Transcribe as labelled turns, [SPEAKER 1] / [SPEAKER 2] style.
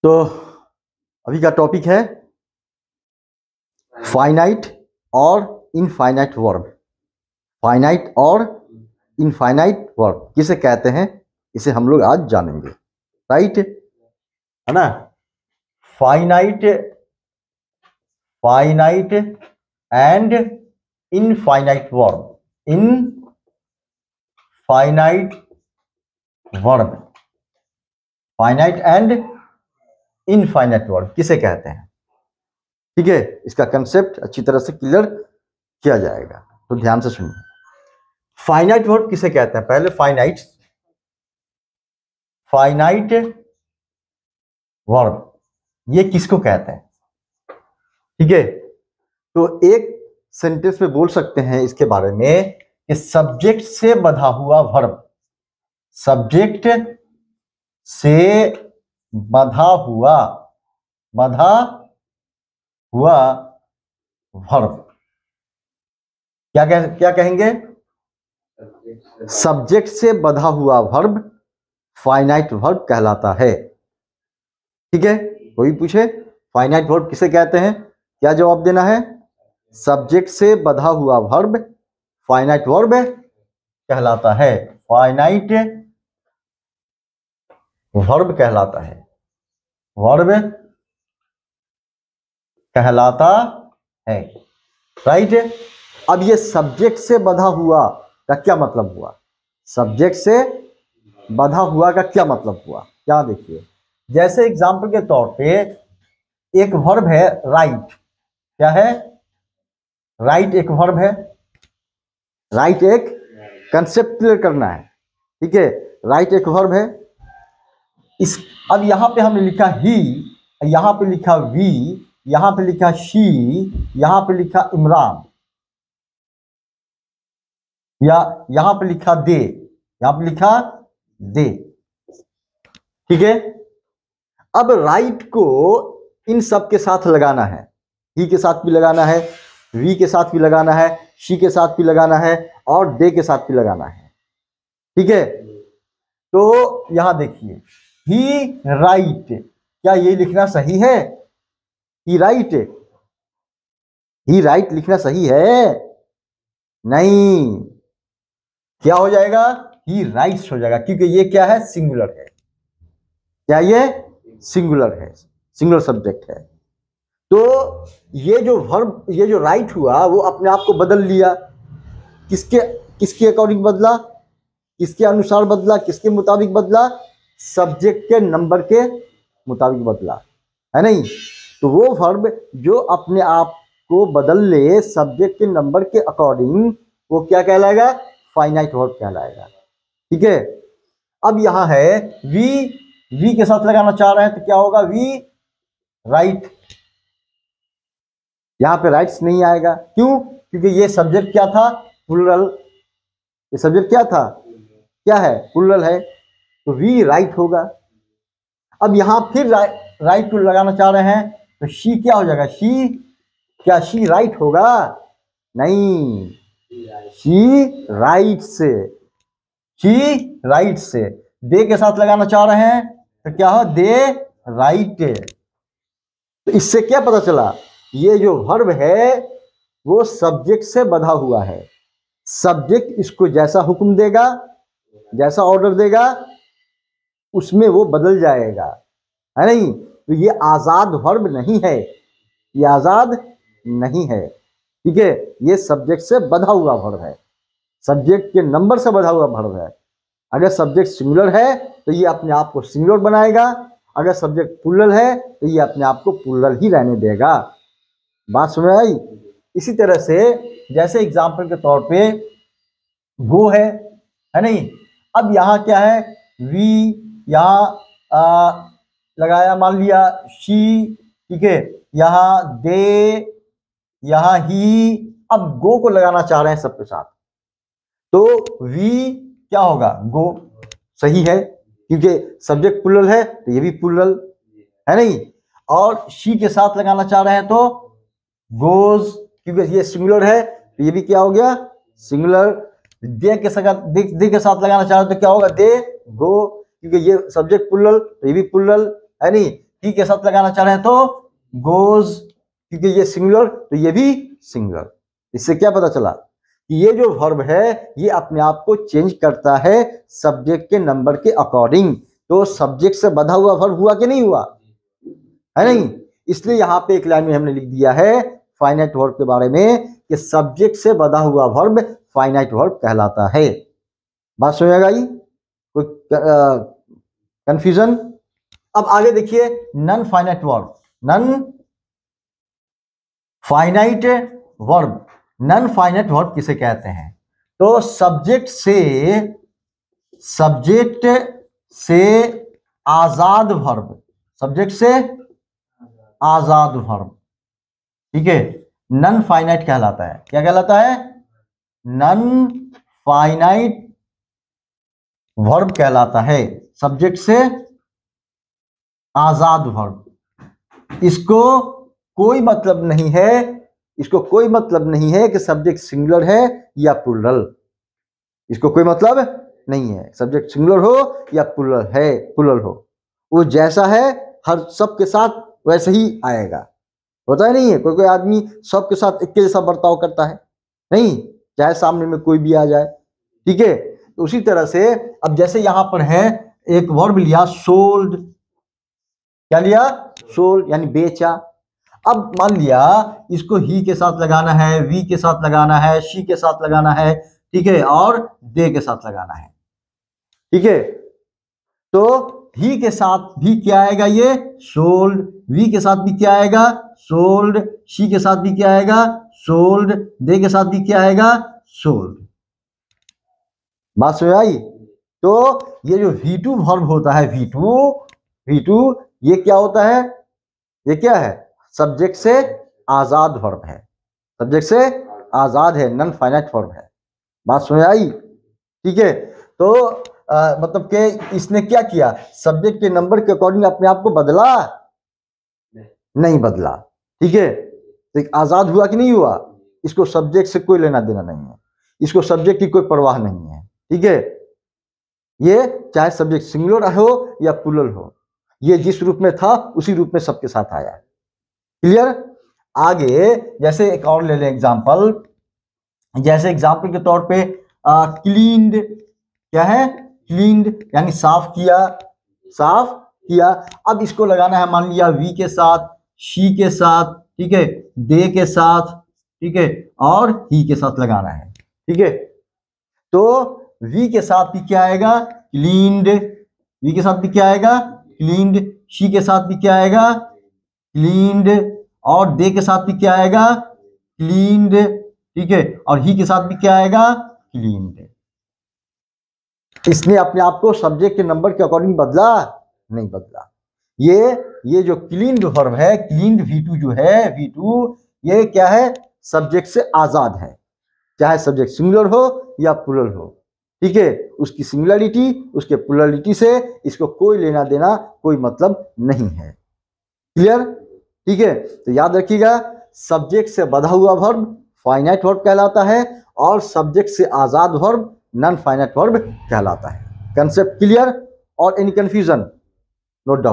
[SPEAKER 1] तो अभी का टॉपिक है फाइनाइट और इनफाइनाइट वर्ब। फाइनाइट और इनफाइनाइट वर्ब किसे कहते हैं, इसे हम लोग आज जानेंगे। राइट है ना। Finite finite and infinite verb. Infinite verb, finite and infinite verb किसे कहते हैं। ठीक है, इसका कंसेप्ट अच्छी तरह से क्लियर किया जाएगा, तो ध्यान से सुनिए। फाइनाइट वर्ब किसे कहते हैं, पहले फाइनाइट वर्ब ये किसको कहते हैं। ठीक है, तो एक सेंटेंस में बोल सकते हैं इसके बारे में कि सब्जेक्ट से बंधा हुआ वर्ब, सब्जेक्ट से बंधा हुआ वर्ब क्या कहेंगे, सब्जेक्ट से बंधा हुआ वर्ब फाइनाइट वर्ब कहलाता है। ठीक है, कोई पूछे फाइनाइट वर्ब किसे कहते हैं, क्या जवाब देना है। सब्जेक्ट से बंधा हुआ वर्ब फाइनाइट वर्ब कहलाता है, फाइनाइट वर्ब कहलाता है, वर्ब कहलाता है। राइट, अब ये सब्जेक्ट से बंधा हुआ का क्या मतलब हुआ, सब्जेक्ट से बंधा हुआ का क्या मतलब हुआ, क्या देखिए। जैसे एग्जाम्पल के तौर पे एक वर्ब है राइट, क्या है, राइट एक वर्ब है। राइट एक कंसेप्ट क्लियर करना है, ठीक है, राइट एक वर्ब है। इस अब यहां पे हमने लिखा ही, यहां पे लिखा वी, यहां पे लिखा शी, यहां पे लिखा इमरान, या यहां पे लिखा दे, यहां पे लिखा दे। ठीक है, अब राइट को इन सब के साथ लगाना है, ही के साथ भी लगाना है, वी के साथ भी लगाना है, शी के साथ भी लगाना है और दे के साथ भी लगाना है। ठीक है, तो यहां देखिए ही राइट, क्या ये लिखना सही है, ही राइट, ही राइट लिखना सही है, नहीं, क्या हो जाएगा, ही राइट्स हो जाएगा, क्योंकि ये क्या है, सिंगुलर है। क्या ये सिंगुलर है, सिंगुलर सब्जेक्ट है। तो ये जो वर्ब, ये जो राइट हुआ वो अपने आप को बदल लिया, किसके अकॉर्डिंग बदला, किसके अनुसार बदला, किसके मुताबिक बदला, सब्जेक्ट के नंबर के मुताबिक बदला, है नहीं। तो वो वर्ब जो अपने आप को बदल ले सब्जेक्ट के नंबर के अकॉर्डिंग, वो क्या कहलाएगा, फाइनाइट वर्ब कहलाएगा। ठीक है, अब यहां है वी के साथ लगाना चाह रहे हैं तो क्या होगा, वी राइट, यहां पे राइट्स नहीं आएगा, क्यों, क्योंकि ये सब्जेक्ट क्या था, प्लूरल, ये सब्जेक्ट क्या था, क्या है, प्लूरल है, तो वी राइट होगा। अब यहां फिर राइट को लगाना चाह रहे हैं तो शी क्या हो जाएगा, शी, क्या शी राइट होगा, नहीं, शी राइट से, शी राइट से। दे के साथ लगाना चाह रहे हैं तो क्या हो, दे राइट। तो इससे क्या पता चला, ये जो वर्ब है वो सब्जेक्ट से बंधा हुआ है, सब्जेक्ट इसको जैसा हुक्म देगा, जैसा ऑर्डर देगा उसमें वो बदल जाएगा, है नहीं। तो ये आजाद वर्ब नहीं है, ये आजाद नहीं है। ठीक है, ये सब्जेक्ट से बंधा हुआ वर्ब है, सब्जेक्ट के नंबर से बंधा हुआ वर्ब है। अगर सब्जेक्ट सिंगुलर है तो ये अपने आप को सिंगुलर बनाएगा, अगर सब्जेक्ट प्लूरल है तो ये अपने आप को प्लूरल ही रहने देगा। बात समझ आई। इसी तरह से जैसे एग्जाम्पल के तौर पे वो है नहीं। अब यहाँ क्या है, वी यहाँ लगाया, मान लिया शी, ठीक है, यहाँ दे, यहाँ ही। अब गो को लगाना चाह रहे हैं सबके साथ, तो वी क्या होगा, गो, सही है, क्योंकि सब्जेक्ट प्लूरल है तो ये भी प्लूरल है नहीं। और शी के साथ लगाना चाह रहे हैं तो गोज, क्योंकि ये सिंगुलर है तो ये भी क्या हो गया, सिंगुलर। दे के साथ लगाना चाह रहे हैं तो क्या होगा, दे गो, क्योंकि ये सब्जेक्ट प्लूरल तो ये भी प्लूरल है नहीं। ही के साथ लगाना चाह रहे हैं तो गोज, क्योंकि ये सिंगुलर तो ये भी सिंगुलर। इससे क्या पता चला कि ये जो वर्ब है ये अपने आप को चेंज करता है सब्जेक्ट के नंबर के अकॉर्डिंग। तो सब्जेक्ट से बधा हुआ वर्ब हुआ कि नहीं हुआ, है नहीं? इसलिए यहाँ पे एक लाइन में हमने लिख दिया है फाइनाइट वर्ब के बारे में कि सब्जेक्ट से बधा हुआ वर्ब फाइनाइट वर्ब कहलाता है। बात समझ आ गई? कोई कंफ्यूजन? अब आगे देखिए non finite verb. Non finite verb, non finite verb किसे कहते हैं? तो सब्जेक्ट से आजाद वर्ब, सब्जेक्ट से आजाद वर्ब, ठीक है, नॉन फाइनाइट कहलाता है। क्या कहलाता है? नॉन फाइनाइट वर्ब कहलाता है, सब्जेक्ट से आजाद वर्ब। इसको कोई मतलब नहीं है, इसको कोई मतलब नहीं है कि सब्जेक्ट सिंगुलर है या प्लूरल। इसको कोई मतलब नहीं है सब्जेक्ट सिंगुलर हो या प्लूरल हो, वो जैसा है हर सबके साथ वैसे ही आएगा। होता है नहीं है, कोई कोई आदमी सबके साथ एक जैसा बर्ताव करता है, नहीं, चाहे सामने में कोई भी आ जाए, ठीक है। तो उसी तरह से अब जैसे यहां पर है एक वर्ब लिया सोल्ड, क्या लिया? सोल्ड यानी बेचा। अब मान लिया इसको ही के साथ लगाना है, वी के साथ लगाना है, शी के साथ लगाना है, ठीक है, और दे के साथ लगाना है, ठीक है। तो ही के साथ भी क्या आएगा? ये सोल्ड। वी के साथ भी क्या आएगा? सोल्ड। शी के साथ भी क्या आएगा? सोल्ड। दे के साथ भी क्या आएगा? सोल्ड। बात समझ आई? तो ये जो V2 वर्ब होता है, V2 ये क्या होता है? ये क्या है? सब्जेक्ट से आजाद वर्ब है, सब्जेक्ट से आजाद है, नॉन फाइनाइट वर्ब है। बात समझ आई? ठीक है। तो मतलब कि इसने क्या किया? सब्जेक्ट के नंबर के अकॉर्डिंग अपने आप को बदला? नहीं बदला, ठीक है। तो आजाद हुआ कि नहीं हुआ? इसको सब्जेक्ट से कोई लेना देना नहीं है, इसको सब्जेक्ट की कोई परवाह नहीं है, ठीक है। ये चाहे सब्जेक्ट सिंगुलर हो या प्लूरल हो, ये जिस रूप में था उसी रूप में सबके साथ आया। क्लियर? आगे जैसे एक और ले लें एग्जांपल, जैसे एग्जांपल के तौर पे क्लीन्ड, क्या है? क्लीन्ड यानी साफ किया, साफ किया। अब इसको लगाना है मान लिया वी के साथ, शी के साथ, ठीक है, दे के साथ, ठीक है, और ही के साथ लगाना है, ठीक है। तो वी के साथ भी क्या आएगा? क्लीन्ड। वी के साथ भी क्या आएगा? क्लीन्ड। शी के साथ भी क्या आएगा? क्लीन्ड। और दे के साथ भी क्या आएगा? क्लीन्ड, ठीक है, और ही के साथ भी क्या आएगा? क्लीन्ड। इसने अपने आप को सब्जेक्ट के नंबर के अकॉर्डिंग बदला? नहीं बदला। ये जो क्लीन्ड वर्ब है, क्लीन्ड V2 जो है, V2 ये क्या है? सब्जेक्ट से आजाद है, चाहे सब्जेक्ट सिंगुलर हो या प्लूरल हो, ठीक है। उसकी सिंगुलरिटी उसके प्लूरलिटी से इसको कोई लेना देना, कोई मतलब नहीं है। क्लियर? ठीक है। तो याद रखिएगा, सब्जेक्ट से बधा हुआ वर्ब फाइनाइट वर्ब कहलाता है और सब्जेक्ट से आजाद वर्ब नॉन फाइनाइट वर्ब कहलाता है। Concept clear? और एनी कंफ्यूजन? Note down.